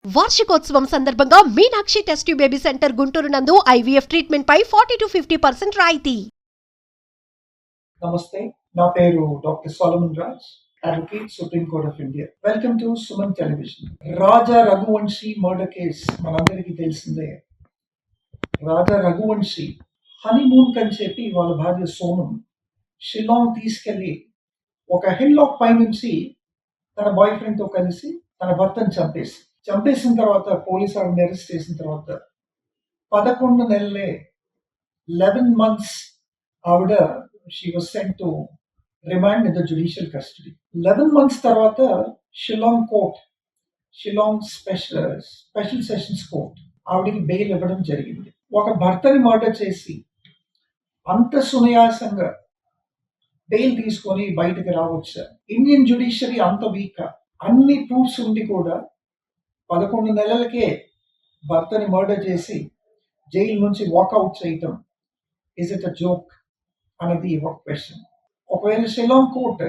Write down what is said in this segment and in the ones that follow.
వార్షికోత్సవం సందర్భంగా Meenakshi test tube baby centre Guntur నందు ఐవీఎఫ్ ట్రీట్మెంట్ పై 40 to 50% రాయితీ. నమస్తే, నా పేరు doctor Solomon Raj, advocate, Supreme Court of India. Welcome to Suman television. Raja Raghuvanshi murder case మనందరికీ తెలిసిందే. రాజా రఘువంశీ హనీమూన్ కని చెప్పి వాళ్ళ భార్య సోనం షిల్లాంగ్ తీసుకెళ్లి ఒక హిల్లాక్ పై నుంచి తన బాయ్ ఫ్రెండ్ తో కలిసి తన భర్తను చంపేసిన తర్వాత పోలీసు ఆవిడని అరెస్ట్ చేసిన తర్వాత 11 నెలలే 11 months ఆవిడ she was sent to remand in the judicial custody. 11 months తర్వాత షిల్లాంగ్ స్పెషల్ సెషన్స్ కోర్ట్ ఆవిడకి బెయిల్ ఇవ్వడం జరిగింది. ఒక భర్తని మర్డర్ చేసి అంత సునాయాసంగా బెయిల్ తీసుకొని బయటకు రావచ్చు. ఇండియన్ జ్యుడిషియరీ అంత వీక్, అన్ని ప్రూఫ్స్ ఉండి కూడా 11 నెలలకే భర్తని మర్డర్ చేసి జైలు నుంచి వాకౌట్ చేయటం, ఇస్ ఇట్ అ జోక్ అనేది ఒక క్వశ్చన్. ఒకవేళ షిల్లాంగ్ కోర్ట్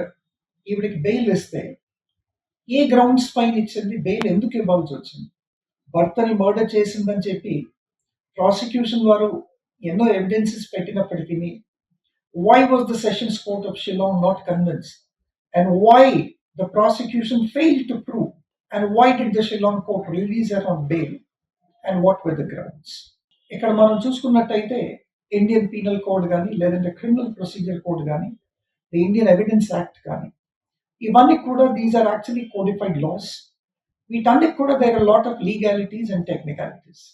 ఈవిడికి బెయిల్ ఇస్తే ఏ గ్రౌండ్స్ పైన ఇచ్చింది, బెయిల్ ఎందుకు ఇవ్వాల్సి వచ్చింది? భర్తని మర్డర్ చేసిందని చెప్పి ప్రాసిక్యూషన్ వారు ఎన్నో evidences పెట్టినప్పటికీ why was the Sessions Court of Shillong not convinced, and why the prosecution failed to prove, and why did the Shillong court release her on bail, and what were the grounds? ఇక్కడ మనం చూసుకున్నట్టయితే Indian penal code కానీ, లేదంటే criminal procedure code కానీ, Indian evidence act కానీ, ఇవన్నీ కూడా these are actually codified laws. వీటన్నిటి కూడా there are lot of legalities and technicalities.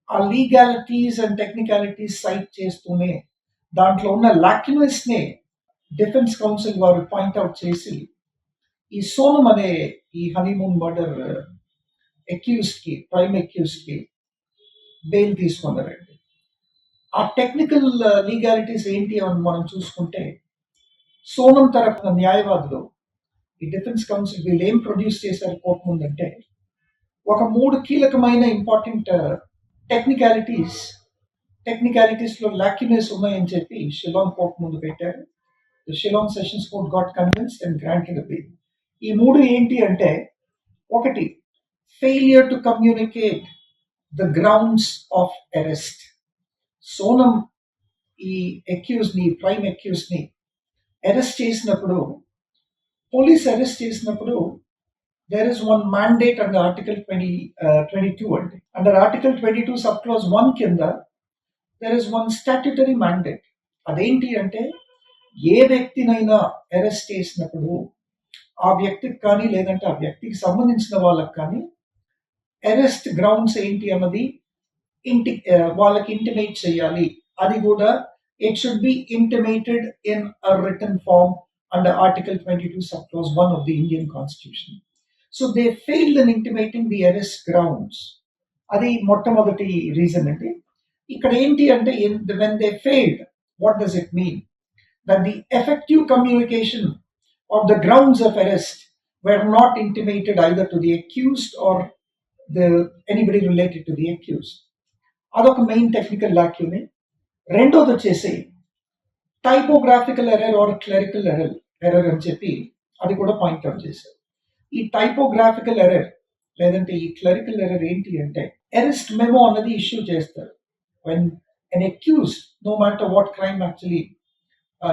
ఆ లీగాలిటీస్ అండ్ టెక్నికాలిటీస్ సైట్ చేస్తూనే దాంట్లో ఉన్న లాక్యునస్ నే డిఫెన్స్ కౌన్సిల్ వారు పాయింట్అవుట్ చేసి ఈ సోనం అనే ఈ హనీమూన్ మర్డర్ ప్రైమ్ అక్యూజ్డ్ కి బెయిల్ తీసుకున్నారండి. ఆ టెక్నికల్ లీగాలిటీస్ ఏంటి అని మనం చూసుకుంటే, సోనం తరఫున న్యాయవాదులు ఈ డిఫెన్స్ కౌన్సిల్ వీళ్ళు ఏం ప్రొడ్యూస్ చేశారు కోర్టు ముందంటే, ఒక 3 కీలకమైన ఇంపార్టెంట్ టెక్నికాలిటీస్ లో లాక్యునస్ ఉన్నాయని చెప్పి షిల్లాంగ్ కోర్ట్ ముందు పెట్టారు. Shillong sessions court got convinced and granted the bail. ఈ 3 ఏంటి అంటే, ఒకటి, failure to communicate the grounds of arrest. Sonam ఈ ప్రైమ్ అక్యూజ్ ని అరెస్ట్ చేసినప్పుడు, పోలీస్ అరెస్ట్ చేసినప్పుడు there is one mandate under Article 22 అండి. Under Article 22 subclause 1 కింద there is one statutory mandate. అదేంటి అంటే, ఏ వ్యక్తినైనా అరెస్ట్ చేసినప్పుడు ఆ వ్యక్తికి కానీ, లేదంటే ఆ వ్యక్తికి సంబంధించిన వాళ్ళకి కానీ అరెస్ట్ గ్రౌండ్స్ ఏంటి అన్నది వాళ్ళకి ఇంటిమేట్ చేయాలి. అది కూడా it should be intimated in a written form under Article 22 subclause 1 of the Indian Constitution. So they failed in intimating the arrest grounds. అది మొట్టమొదటి రీజన్ అండి. ఇక్కడ ఏంటి అంటే, when they failed, what does it mean? That the effective communication of the grounds of arrest were not intimated either to the accused or anybody related to the accused. అదొక main technical లాక్యూనే. రెండోది వచ్చేసి typographical error or clerical error అని చెప్పి అది కూడా point out చేశారు. ఈ typographical error లేదంటే ఈ క్లరికల్ ఎర్రర్ ఏంటి అంటే, అరెస్ట్ మెమో అన్నది ఇష్యూ చేస్తారు. when an accused, no matter what crime actually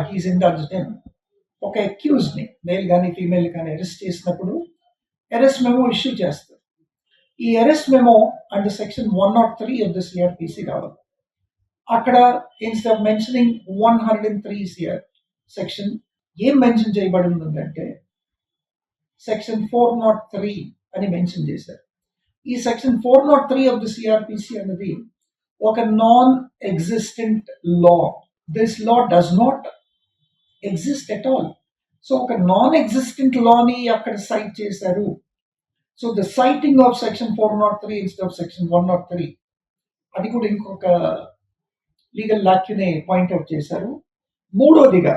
he's indulged in, ఒక అక్యూజ్డ్ ని మేల్ కానీ ఫీమేల్ కానీ అరెస్ట్ చేసినప్పుడు అరెస్ట్ మెమో ఇష్యూ చేస్తారు. ఈ arrest memo under section 103 of the CRPC కావాలి. అక్కడ instead of mentioning 103 CR section ఏం మెన్షన్ చేయబడింది అంటే, సెక్షన్ 403 అని మెన్షన్ చేశారు. ఈ సెక్షన్ 403 of the CRPC అనేది ఒక non existent law. This law does not exist at all. So ఒక నాన్ ఎగ్జిస్టెంట్ లాని అక్కడ సైట్ చేశారు. So the citing of section 403 instead of section 103, అది కూడా ఇంకొక లీగల్ లాక్యునే పాయింట్అవుట్ చేశారు. మూడోదిగా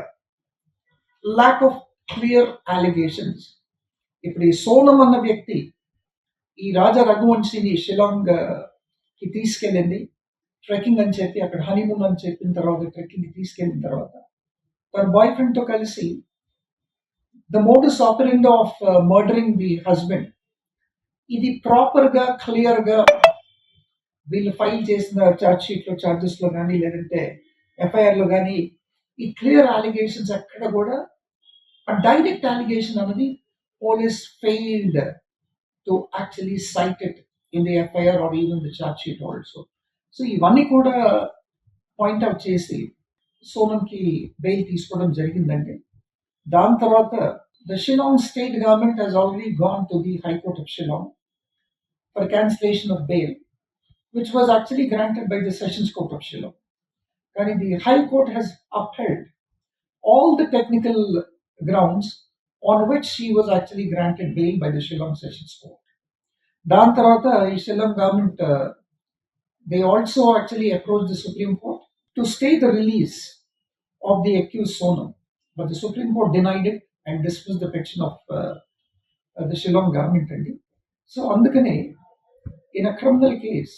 ల్యాక్ ఆఫ్ క్లియర్ అలిగేషన్స్. ఇప్పుడు ఈ సోనం అన్న వ్యక్తి ఈ రాజా రఘువంశీని షిల్లాంగ్ కి తీసుకెళ్ళింది ట్రెక్కింగ్ అని చెప్పి, అక్కడ హనీమూన్ అని చెప్పిన తర్వాత ట్రెక్కింగ్ కి తీసుకెళ్ళిన తర్వాత తన బాయ్ ఫ్రెండ్ తో కలిసి the modus operandi of murdering the husband ఇది ప్రాపర్గా క్లియర్గా వీళ్ళు ఫైల్ చేసిన ఛార్జ్ షీట్లో ఛార్జెస్లో కానీ లేదంటే ఎఫ్ఐఆర్లో కానీ ఈ క్లియర్ అలిగేషన్స్ ఎక్కడ కూడా a direct allegation అన్నది police failed to actually cite it in the FIR or even the charge sheet also. So ఇవన్నీ కూడా పాయింట్ అవుట్ చేసి సోనంకి బెయిల్ తీసుకోవడం జరిగిందండి. దాని తర్వాత the Shillong state government has already gone to the High Court of Shillong for cancellation of bail, which was actually granted by the Sessions Court of Shillong. కానీ the High Court has upheld all the technical grounds on which she was actually granted bail by the Shillong Sessions Court. దాని తర్వాత ఈ Shillong government they also actually approached the Supreme Court to stay the release of the accused Sonam, but the Supreme Court denied it and dismissed the petition of the Shillong government. So అందుకనే in a criminal case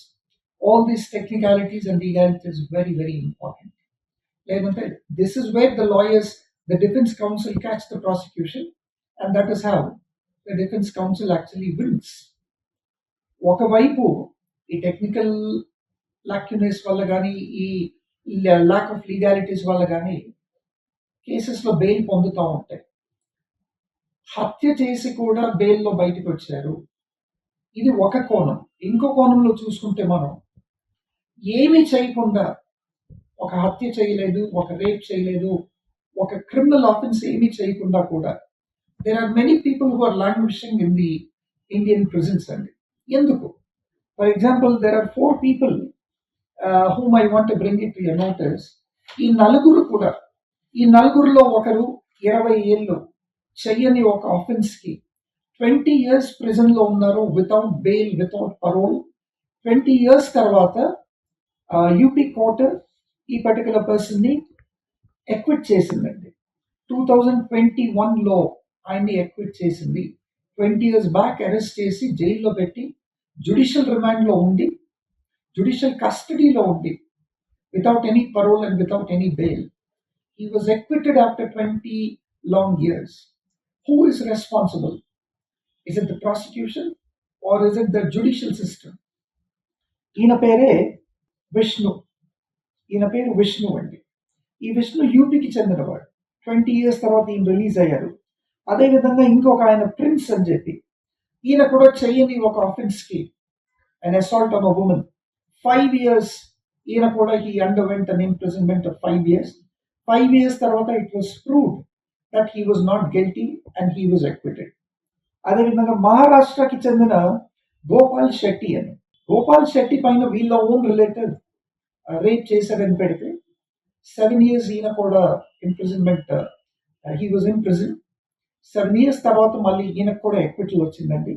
all these technicalities and legalities is very very important. లేదంటే this is where the lawyers, the defense counsel catch the prosecution, and that is how the defense counsel actually wins. ఒకవైపు ఈ technical లాక్యునెస్ వల్ల కానీ ఈ lack of legalities వల్ల కానీ కేసెస్లో bail పొందుతూ ఉంటాయి. హత్య చేసి కూడా బెయిల్లో బయటకు వచ్చారు, ఇది ఒక కోణం. ఇంకో కోణంలో చూసుకుంటే మనం ఏమీ చేయకుండా, ఒక హత్య చేయలేదు, ఒక రేప్ చేయలేదు, ఒక క్రిమినల్ ఆఫెన్స్ ఏమీ చేయకుండా కూడా there are many people who are languishing in the Indian prisons అండి. ఎందుకు? For example, there are 4 people whom I want to bring it to your notice. ఈ నలుగురులో ఒకరు 20 ఏళ్ళు చెయ్యని ఒక ఆఫెన్స్కి 20 years ప్రిజన్లో ఉన్నారు, without bail, without parole. 20 years తర్వాత UP court ఈ పర్టికులర్ పర్సన్ని ఎక్విట్ చేసిందండి. 2021లో ఆయన్ని ఎక్విట్ చేసింది. 20 years బ్యాక్ అరెస్ట్ చేసి జైల్లో పెట్టి జ్యుడిషియల్ రిమాండ్లో ఉండి, జ్యుడిషియల్ కస్టడీలో ఉండి, without any parole and without any bail he was acquitted after 20 long years. Who is responsible? Is it the prosecution or is it the judicial system? ఈయన పేరు విష్ణు అండి. ఈ విష్ణు యూపీకి చెందినవాడు. 20 years తర్వాత ఈయన రిలీజ్ అయ్యారు. అదేవిధంగా ఇంకొక ఆయన ప్రిన్స్ అని చెప్పి, ఈయన కూడా చెయ్యని ఒక ఆఫెన్స్కి, an assault on a woman, 5 years, ఈయన కూడా he underwent an imprisonment of 5 years. 5 years తర్వాత it was proved that he was not guilty and he was acquitted. అదేవిధంగా మహారాష్ట్రకి చెందిన గోపాల్ శెట్టి పైన వీళ్ళ ఓన్ రిలేటివ్ రేప్ చేశారని పెడితే 7 years ఈయన కూడా imprisonment, he was in prison. 7 years తర్వాత మళ్ళీ ఈయనకు కూడా ఎక్విటల్ వచ్చిందండి.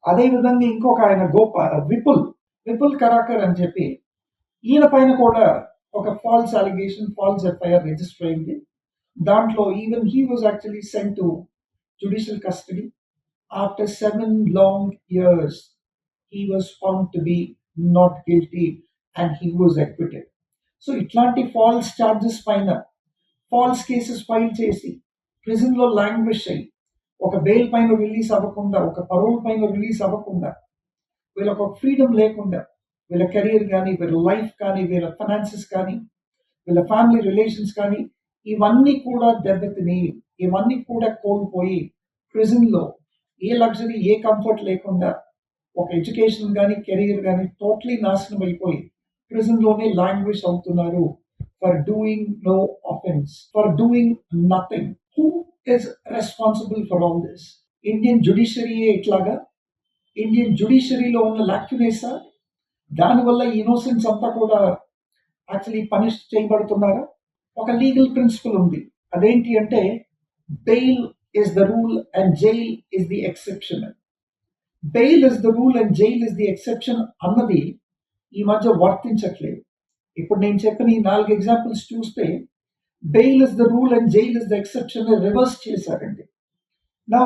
అదేవిధంగా ఇంకొక ఆయన విపుల్ కరాకర్ అని చెప్పి, ఈయన పైన కూడా ఒక false allegation, false FIR register అయింది. దాంట్లో even he was actually sent to judicial custody. After 7 long years he was found to be not guilty and he was acquitted. So ఇట్లాంటి ఫాల్స్ ఛార్జెస్ పైన ఫాల్స్ కేసెస్ ఫైల్ చేసి ప్రిజన్లో లాంగ్విష్ అయ్యి, ఒక bail పైన release అవ్వకుండా, ఒక పరోల్ పైన release అవ్వకుండా, వీళ్ళకు ఒక ఫ్రీడమ్ లేకుండా, వీళ్ళ కెరీర్ కానీ, వీళ్ళ లైఫ్ కానీ, వీళ్ళ ఫైనాన్సెస్ కానీ, వీళ్ళ ఫ్యామిలీ రిలేషన్స్ కానీ, ఇవన్నీ కూడా దెబ్బతిని, ఇవన్నీ కూడా కోల్పోయి ప్రిజన్లో ఏ లగ్జరీ, ఏ కంఫర్ట్ లేకుండా, ఒక ఎడ్యుకేషన్ కానీ, కెరీర్ కానీ టోటలీ నాశనం అయిపోయి ప్రిజన్లోనే లాంగ్వేజ్ అవుతున్నారు. For doing no offence, for doing nothing. Who is responsible for all this? Indian జ్యుడిషియరీయే ఇట్లాగా? ఇండియన్ జ్యుడిషియరీలో ఉన్న లాక్యునేసా? దానివల్ల ఇన్నోసెన్స్ అంతా కూడా యాక్చువల్లీ పనిష్ చేయబడుతున్నారా? ఒక లీగల్ ప్రిన్సిపల్ ఉంది, అదేంటి అంటే bail is the rule and jail is the exception. Bail is the rule and jail is the exception అన్నది ఈ మధ్య వర్తించట్లేదు. ఇప్పుడు నేను చెప్పిన ఈ 4 ఎగ్జాంపుల్స్ చూస్తే bail is the rule and jail is the exception reverse చేశారండి. Now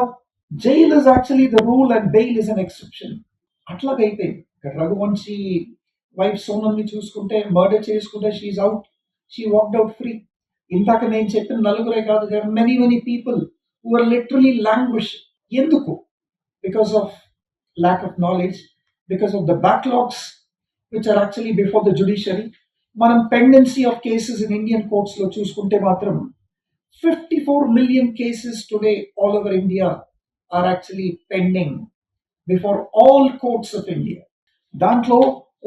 jail is actually the rule and bail is an exception. అట్లాగైపోయింది. రఘువంశీ వైఫ్ సోనల్ని చూసుకుంటే, మర్డర్ చేసుకుంటే she out, she walked out free. ఇందాక నేను చెప్పిన నలుగురే కాదు, many people who are literally languishing. ఎందుకు? Because of lack of knowledge, because of the backlogs which are actually before the judiciary. మనం pendency of cases in Indian courts లో చూసుకుంటే మాత్రం 54 million cases today all over India are actually pending before all courts of India. దాంట్లో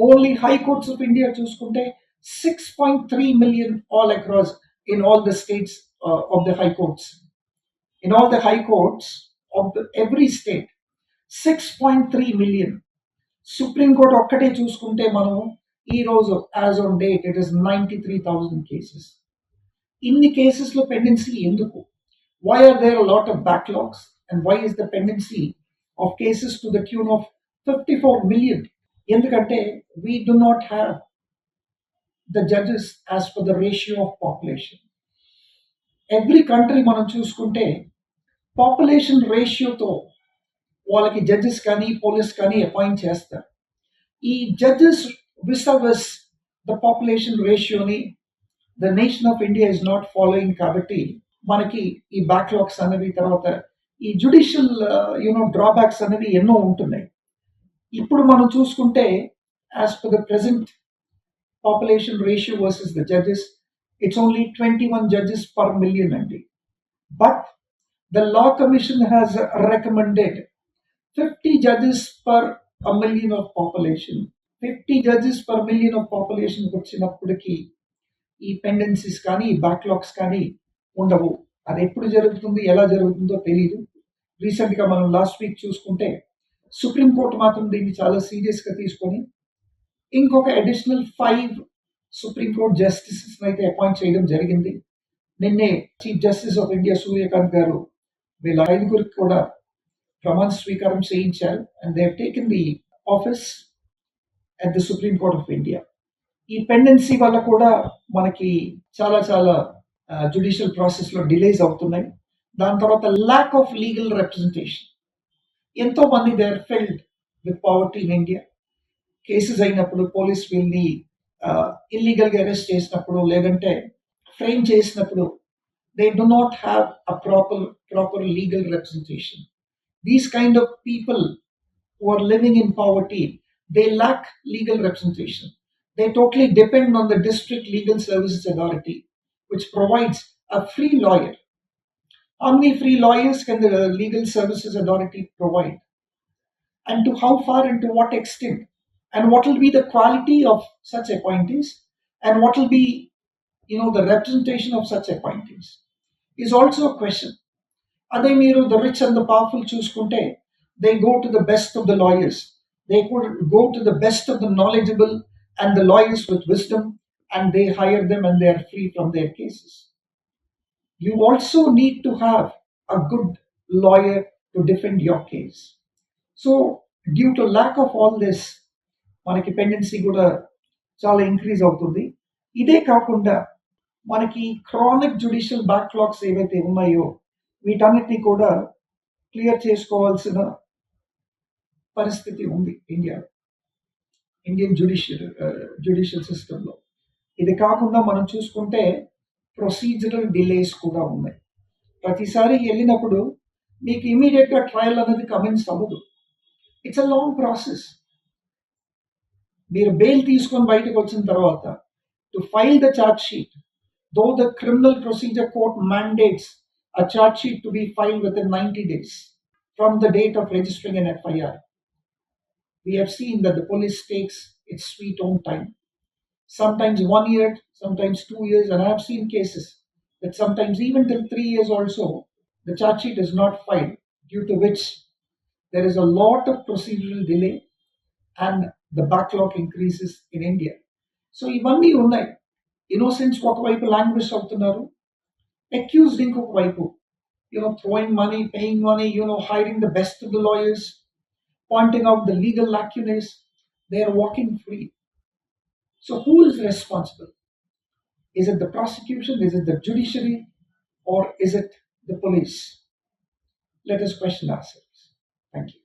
only high courts of India చూసుకుంటే 6.3 million all across in all the states of the high courts. In all the high courts of every state, 6.3 million. Supreme Court ఒక్కటే చూసుకుంటే మనం ఈ రోజు as on date it is 93,000 cases. ఇన్ని కేసెస్లో pendency ఎందుకు? Why are there a lot of backlogs and why is the pendency of cases to the tune of 54 million? ఎందుకంటే we do not have the judges as per the ratio of population. Every country మనం చూసుకుంటే population రేషియోతో వాళ్ళకి judges కానీ police కానీ appoint చేస్తారు. ఈ judges with the population రేషియోని the nation of India is not following. కాబట్టి మనకి ఈ బ్యాక్లాగ్స్ అనేవి, తర్వాత ఈ జుడిషియల్ డ్రాబ్యాక్స్ అనేవి ఎన్నో ఉంటున్నాయి. ఇప్పుడు మనం చూసుకుంటే as per the present population ratio versus the judges, it's only 21 judges per million అండి. But the law commission has recommended 50 judges per a million of population. 50 judges per million of population వచ్చినప్పటికీ ఈ పెండెన్సీస్ కానీ ఈ backlogs కానీ ఉండవు. అది ఎప్పుడు జరుగుతుంది, ఎలా జరుగుతుందో తెలియదు. రీసెంట్గా మనం లాస్ట్ వీక్ చూసుకుంటే సుప్రీంకోర్టు మాత్రం దీన్ని చాలా సీరియస్గా తీసుకొని ఇంకొక అడిషనల్ 5 సుప్రీంకోర్టు జస్టిసెస్ అయితే అపాయింట్ చేయడం జరిగింది. నిన్నే Chief Justice of India Surya Kant గారు వీళ్ళ 5గురికి కూడా ప్రమాణ స్వీకారం చేయించారు. And they have taken the office at the Supreme Court of India. ఈ పెండెన్సీ వల్ల కూడా మనకి చాలా చాలా జుడిషియల్ ప్రాసెస్లో డిలేస్ అవుతున్నాయి. దాని తర్వాత ల్యాక్ ఆఫ్ లీగల్ రిప్రజెంటేషన్. ఎంతో మంది they are filled with poverty in India. Cases అయినప్పుడు పోలీస్ వీళ్ళని ఇల్లీగల్గా అరెస్ట్ చేసినప్పుడు, లేదంటే ఫ్రేమ్ చేసినప్పుడు, they do not have a proper legal representation. These kind of people who are living in poverty, they lack legal representation. They totally depend on the district legal services authority, which provides a free lawyer. How many free lawyers can the legal services authority provide? And to how far and to what extent? And what will be the quality of such appointees? And what will be, the representation of such appointees is also a question. అదే మీరు the rich and the powerful చూసుకుంటే they go to the best of the lawyers, they could go to the best of the knowledgeable and the lawyers with wisdom, and they hire them and they are free from their cases. You also need to have a good lawyer to defend your case. So due to lack of all this మనకి pendency కూడా చాలా increase అవుతుంది. ఇదే కాకుండా మనకి chronic judicial backlogs ఏవైతే ఉన్నాయో వీటన్నిటినీ కూడా క్లియర్ చేసుకోవాల్సిన పరిస్థితి ఉంది ఇండియన్ జ్యుడిషియల్ సిస్టంలో. ఇది కాకుండా మనం చూసుకుంటే ప్రొసీజరల్ డిలేస్ కూడా ఉన్నాయి. ప్రతిసారి వెళ్ళినప్పుడు మీకు ఇమీడియట్గా ట్రయల్ అనేది కమెన్స్ అవ్వదు. It's a long process. మీరు బెయిల్ తీసుకొని బయటకు వచ్చిన తర్వాత to file the charge sheet, though the criminal procedure court mandates a charge sheet to be filed within 90 days from the date of registering an FIR. We have seen that the police takes its sweet own time. Sometimes 1 year, sometimes 2 years, and I have seen cases that sometimes even till 3 years also, the charge sheet is not filed, due to which there is a lot of procedural delay and the backlog increases in India. So ఇవన్నీ ఉన్నాయి. Innocence ఒకవైపు language అవుతున్నారు, accused ఇంకొక వైపు throwing money, paying money, hiring the best of the lawyers, pointing out the legal lacunae. They are walking free. So who is responsible? Is it the prosecution? Is it the judiciary? Or is it the police? Let us question ourselves. Thank you.